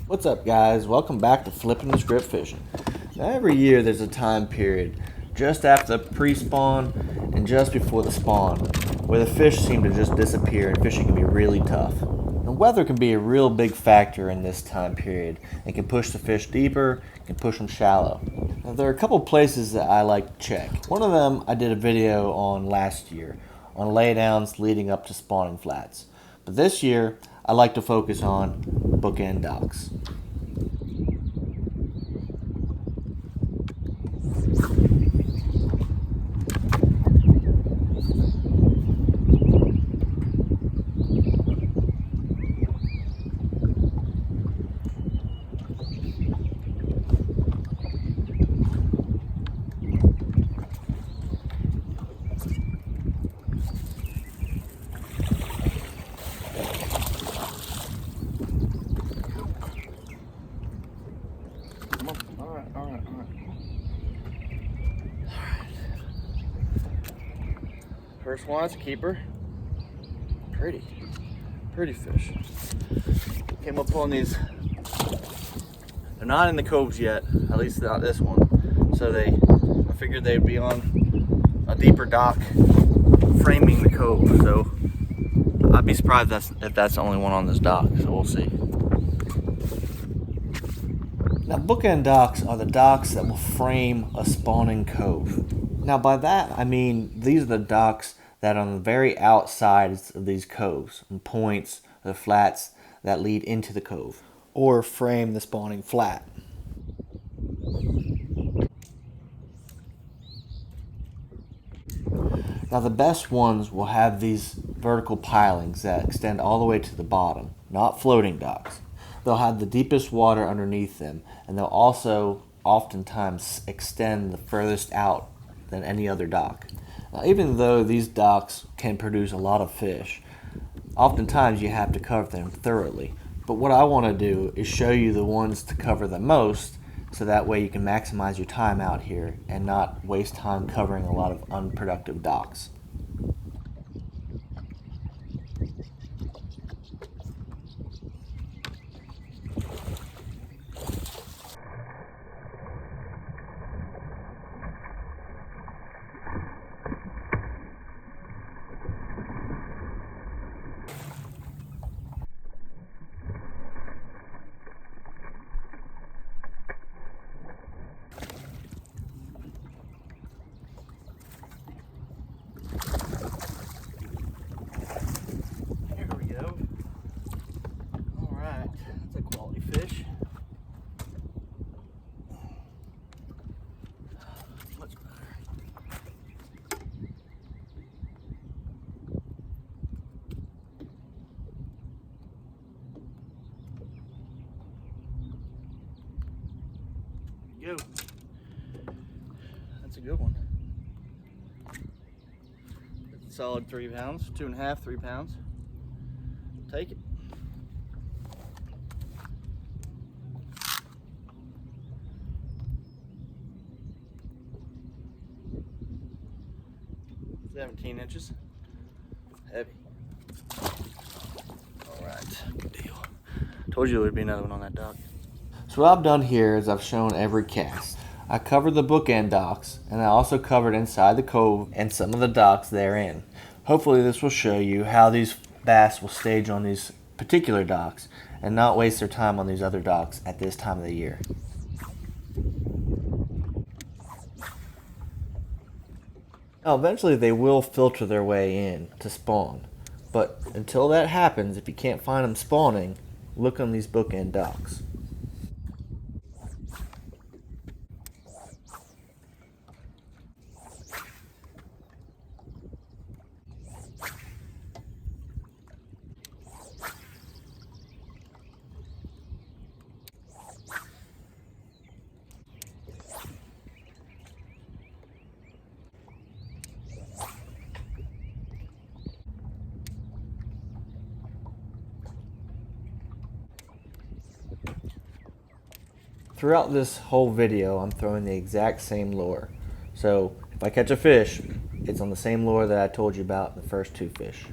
What's up, guys? Welcome back to Flipping the Script Fishing. Now, every year there's a time period just after the pre-spawn and just before the spawn where the fish seem to just disappear and fishing can be really tough. The weather can be a real big factor in this time period and can push the fish deeper, can push them shallow. Now, there are a couple places that I like to check. One of them I did a video on last year on laydowns leading up to spawning flats. But this year I like to focus on bookend docks. All right. First one is a keeper. Pretty fish. Came up on these. They're not in the coves yet, at least not this one. So I figured they'd be on a deeper dock, framing the cove. So I'd be surprised if that's the only one on this dock. So we'll see. Now, bookend docks are the docks that will frame a spawning cove. Now, by that, I mean these are the docks that are on the very outsides of these coves, and points, the flats that lead into the cove, or frame the spawning flat. Now, the best ones will have these vertical pilings that extend all the way to the bottom, not floating docks. They'll have the deepest water underneath them, and they'll also oftentimes extend the furthest out than any other dock. Now, even though these docks can produce a lot of fish, oftentimes you have to cover them thoroughly. But what I want to do is show you the ones to cover the most, so that way you can maximize your time out here and not waste time covering a lot of unproductive docks. Fish. Much better. Go. That's a good one. It's a solid 3 pounds, 2.5, 3 pounds. Take it. $17 inches. Heavy. Alright, good deal. Told you there would be another one on that dock. So what I've done here is I've shown every cast. I covered the bookend docks, and I also covered inside the cove and some of the docks therein. Hopefully this will show you how these bass will stage on these particular docks and not waste their time on these other docks at this time of the year. Now, eventually they will filter their way in to spawn, but until that happens, if you can't find them spawning, look on these bookend docks. Throughout this whole video, I'm throwing the exact same lure. So if I catch a fish, it's on the same lure that I told you about the first 2 fish.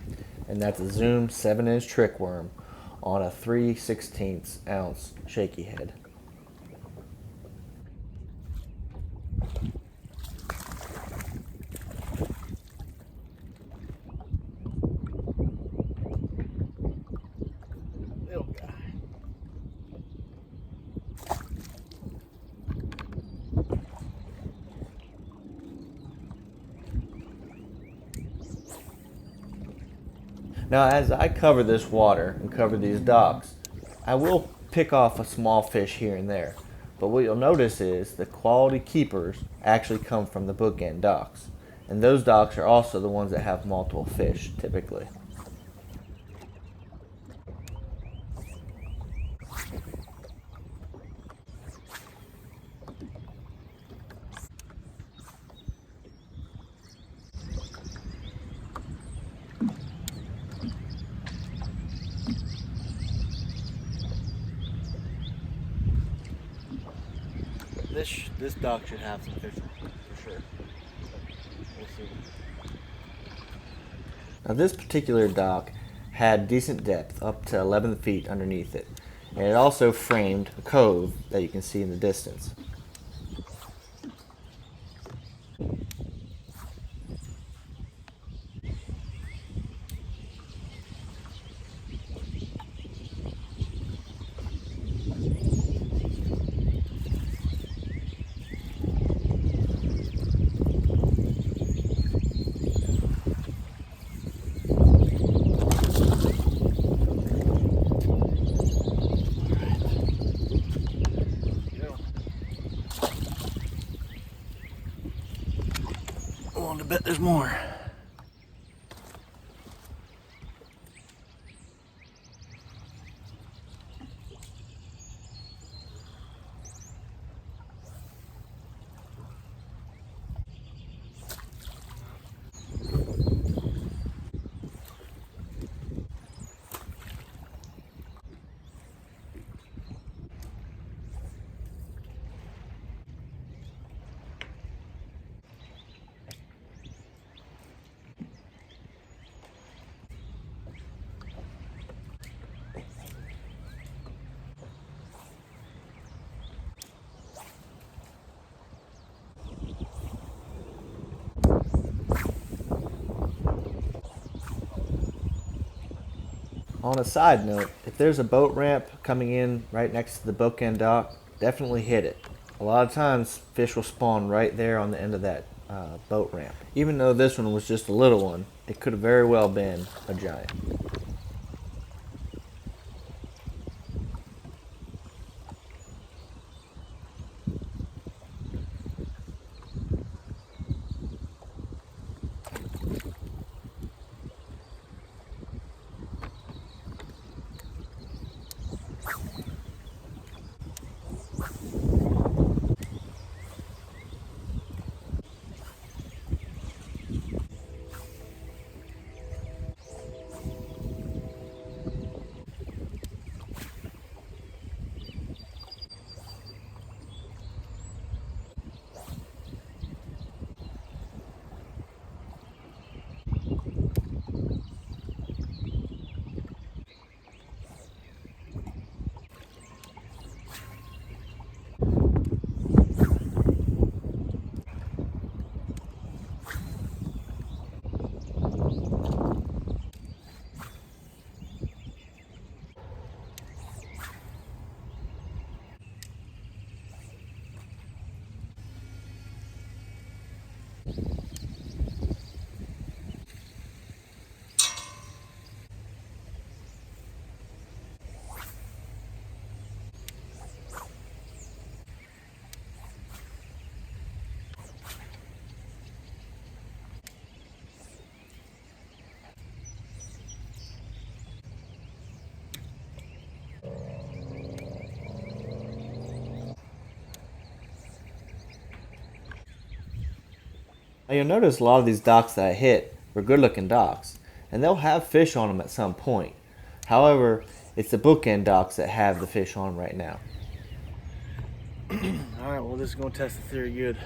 And that's a Zoom 7-inch trick worm on a 3/16 ounce shaky head. Little guy. Now, as I cover this water and cover these docks, I will pick off a small fish here and there. But what you'll notice is the quality keepers actually come from the Bookend docks. And those docks are also the ones that have multiple fish, typically. This dock should have some fish for sure. We'll see. Now this particular dock had decent depth, up to 11 feet underneath it, and it also framed a cove that you can see in the distance. I bet there's more. On a side note, if there's a boat ramp coming in right next to the Bookend dock, definitely hit it. A lot of times fish will spawn right there on the end of that boat ramp. Even though this one was just a little one, it could have very well been a giant. Now you'll notice a lot of these docks that I hit were good looking docks, and they'll have fish on them at some point. However, it's the Bookend docks that have the fish on them right now. Alright, well this is going to test the theory good.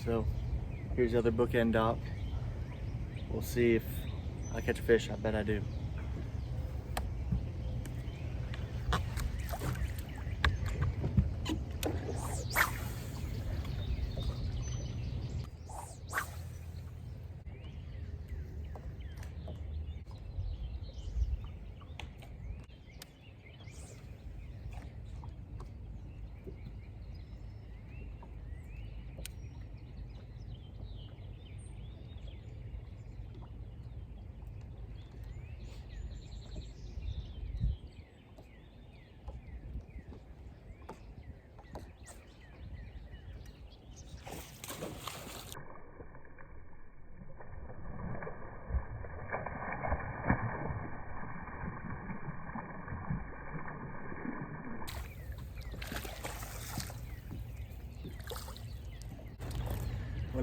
So, here's the other Bookend dock. We'll see if I catch a fish. I bet I do.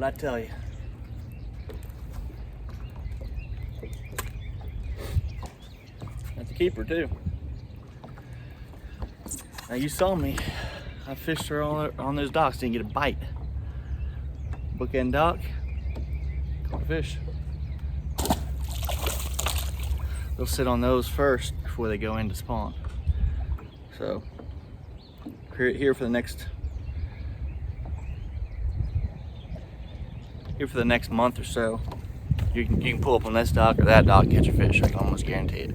What'd I tell you? That's a keeper too. Now you saw me. I fished her on those docks, didn't get a bite. Bookend dock, caught a fish. They'll sit on those first before they go into spawn. So here for the next month or so, you can pull up on this dock or that dock, catch a fish. I can almost guarantee it.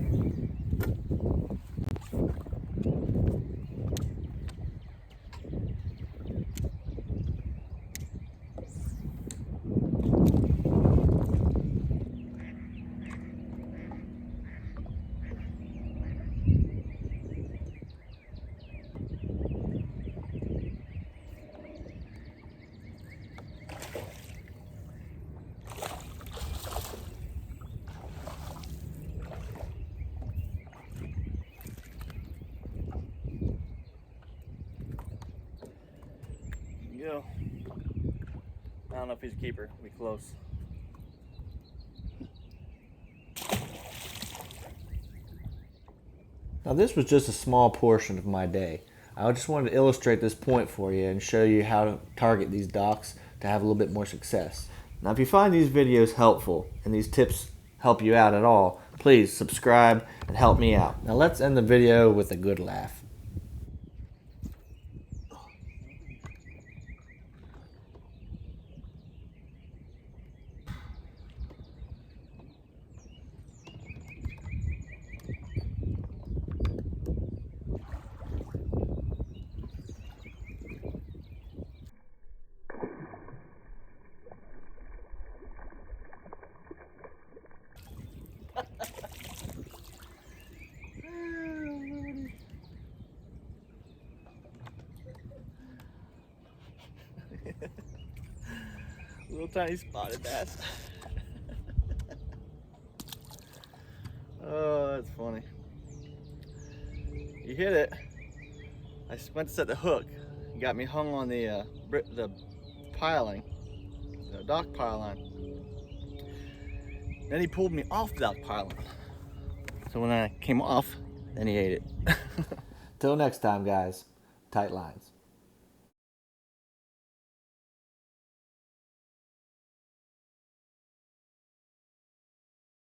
Go. I don't know if he's a keeper. We'll be close. Now this was just a small portion of my day. I just wanted to illustrate this point for you and show you how to target these docks to have a little bit more success. Now if you find these videos helpful and these tips help you out at all, please subscribe and help me out. Now let's end the video with a good laugh. Little tiny spotted bass. Oh, that's funny. You hit it. I went to set the hook. You got me hung on the piling, the dock piling. Then he pulled me off the dock piling. So when I came off, then he ate it. Till next time, guys. Tight lines.